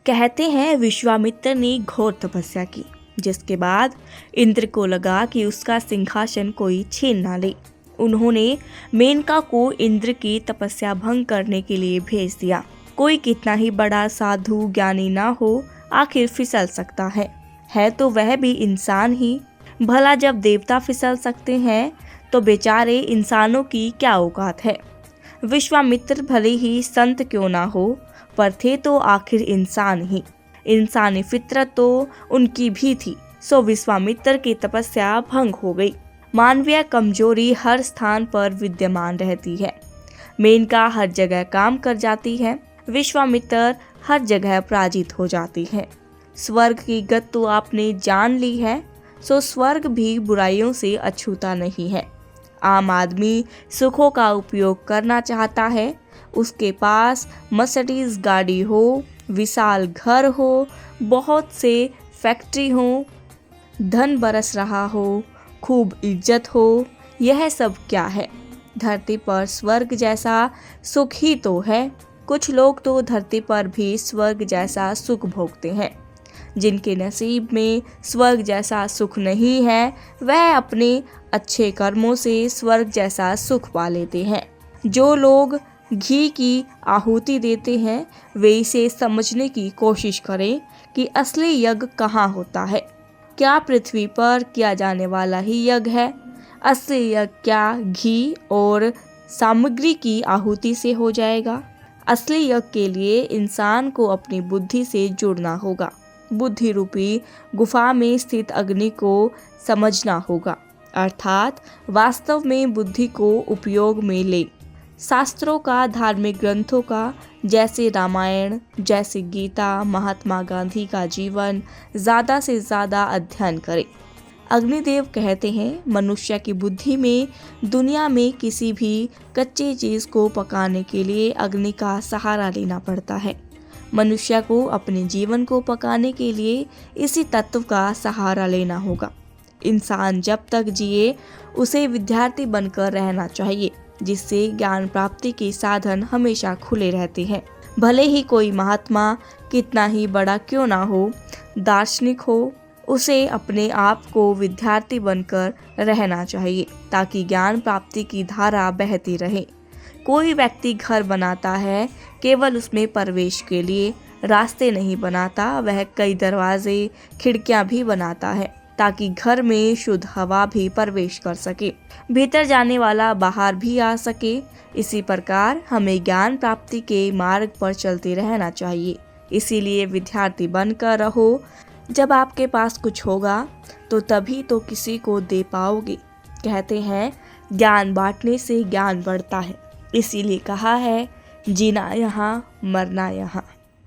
कहते हैं विश्वामित्र ने घोर तपस्या की, जिसके बाद इंद्र को लगा कि उसका सिंहासन कोई छीन ना ले। उन्होंने मेनका को इंद्र की तपस्या भंग करने के लिए भेज दिया। कोई कितना ही बड़ा साधु ज्ञानी ना हो, आखिर फिसल सकता है तो वह भी इंसान ही। भला जब देवता फिसल सकते हैं तो बेचारे इंसानों की क्या औकात है। विश्वामित्र भले ही संत क्यों ना हो, पर थे तो आखिर इंसान ही। इंसानी फितरत तो उनकी भी थी। सो विश्वामित्र की तपस्या भंग हो गई। मानवीय कमजोरी हर स्थान पर विद्यमान रहती है। मेनका हर जगह काम कर जाती है, विश्वामित्र हर जगह पराजित हो जाती है। स्वर्ग की गत तो आपने जान ली है, सो स्वर्ग भी बुराइयों से अछूता नहीं है। आम आदमी सुखों का उपयोग करना चाहता है। उसके पास मर्सिडीज गाड़ी हो, विशाल घर हो, बहुत से फैक्ट्री हो, धन बरस रहा हो, खूब इज्जत हो। यह सब क्या है? धरती पर स्वर्ग जैसा सुख ही तो है। कुछ लोग तो धरती पर भी स्वर्ग जैसा सुख भोगते हैं। जिनके नसीब में स्वर्ग जैसा सुख नहीं है, वह अपने अच्छे कर्मों से स्वर्ग जैसा सुख पा लेते हैं। जो लोग घी की आहुति देते हैं, वे इसे समझने की कोशिश करें कि असली यज्ञ कहाँ होता है। क्या पृथ्वी पर किया जाने वाला ही यज्ञ है? असली यज्ञ क्या घी और सामग्री की आहुति से हो जाएगा? असली यज्ञ के लिए इंसान को अपनी बुद्धि से जुड़ना होगा। बुद्धि रूपी गुफा में स्थित अग्नि को समझना होगा, अर्थात वास्तव में बुद्धि को उपयोग में ले। शास्त्रों का, धार्मिक ग्रंथों का, जैसे रामायण, जैसे गीता, महात्मा गांधी का जीवन ज़्यादा से ज़्यादा अध्ययन करें। अग्निदेव कहते हैं, मनुष्य की बुद्धि में दुनिया में किसी भी कच्ची चीज़ को पकाने के लिए अग्नि का सहारा लेना पड़ता है। मनुष्य को अपने जीवन को पकाने के लिए इसी तत्व का सहारा लेना होगा। इंसान जब तक जिए उसे विद्यार्थी बनकर रहना चाहिए, जिससे ज्ञान प्राप्ति के साधन हमेशा खुले रहते हैं। भले ही कोई महात्मा कितना ही बड़ा क्यों ना हो, दार्शनिक हो, उसे अपने आप को विद्यार्थी बनकर रहना चाहिए, ताकि ज्ञान प्राप्ति की धारा बहती रहे। कोई व्यक्ति घर बनाता है केवल उसमें प्रवेश के लिए, रास्ते नहीं बनाता। वह कई दरवाजे, खिड़कियां भी बनाता है, ताकि घर में शुद्ध हवा भी प्रवेश कर सके, भीतर जाने वाला बाहर भी आ सके। इसी प्रकार हमें ज्ञान प्राप्ति के मार्ग पर चलते रहना चाहिए। इसीलिए विद्यार्थी बनकर रहो। जब आपके पास कुछ होगा तो तभी तो किसी को दे पाओगे। कहते हैं, ज्ञान बांटने से ज्ञान बढ़ता है। इसीलिए कहा है, जीना यहाँ मरना यहाँ।